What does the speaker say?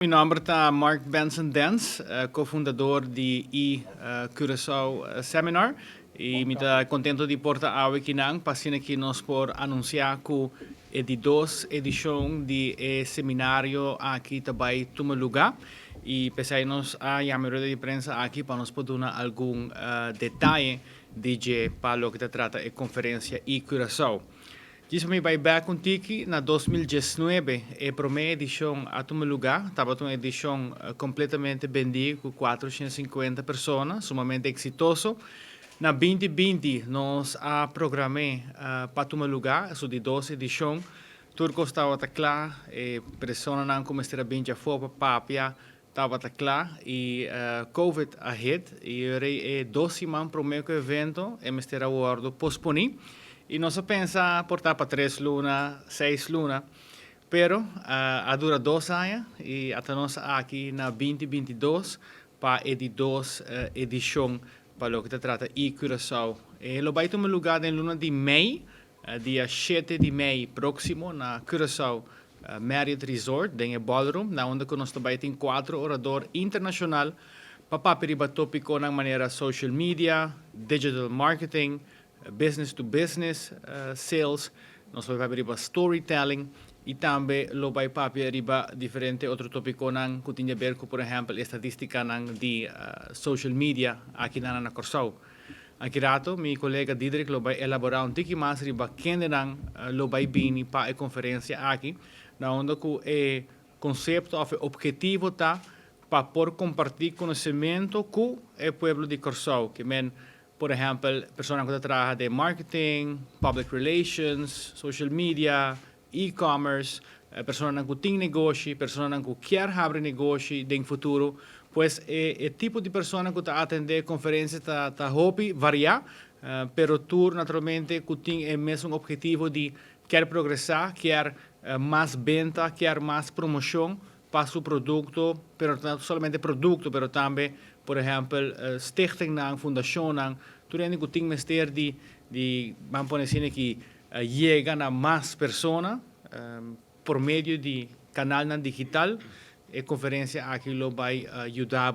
Mi nome é Mark Benson Dance, cofundador de Curaçao Seminar. E me está contento de portar aqui para que nós por anunciar que é de duas edições de seminário aqui também toma lugar. E pensei nós a maioria de prensa aqui para nos poder dar algum detalhe de para o que trata a conferência Curaçao. Diz me vai back contigo na 2019 a primeira edição a tomar lugar, estava uma edição completamente vendida com 450 pessoas, sumamente exitoso. Na 2020 nós a programei para tomar lugar, isso de 12 edições. Tudo estava claro, pessoas não começaram a bem já fora papia, estava claro e Covid ahead e é 12 semanas para o meu evento, e me estará o posponer. E nós pensa portar para 3 lunas, 6 lunas, pero a dura 2 anos e até nós aqui na 2022 para a 2 edição para o que trata de Curaçao. E lo vai tomar lugar em luna de maio, dia 7 de maio próximo na Curaçao Marriott Resort, em Ballroom, na onde nós também tem 4 oradores internacionais para papiriba tópico na maneira social media, digital marketing, business to business sales, nós vamos abrir storytelling e também lo vai papel riba diferente outro tópico nang que tinha a ver com, por exemplo, estatística nang de social media aqui na Curaçao. Aqui rato, meu colega Didrik lo vai elaborar tiki mais riba quem nang lo vai bini para a conferência aqui, na onde que é conceito ou objetivo tá para por compartilhar conhecimento com o povo de Curaçao, que men por exemplo, pessoas que trabalham de marketing, public relations, social media, e-commerce, pessoas que têm negócio, pessoas que querem abrir negócio no futuro, pois é tipo de pessoa que está atendendo conferências está hobby variar, pero tu naturalmente que tem o mesmo objetivo de quer progressar, quer mais venda, quer mais promoção para seu produto, pero não somente produto, pero também por exemplo, stichting nang, fundação nang, tudo que tem mestre vamos pôr assim que chega a mais pessoas por meio de canal digital, e conferência aqui lo vai ajudar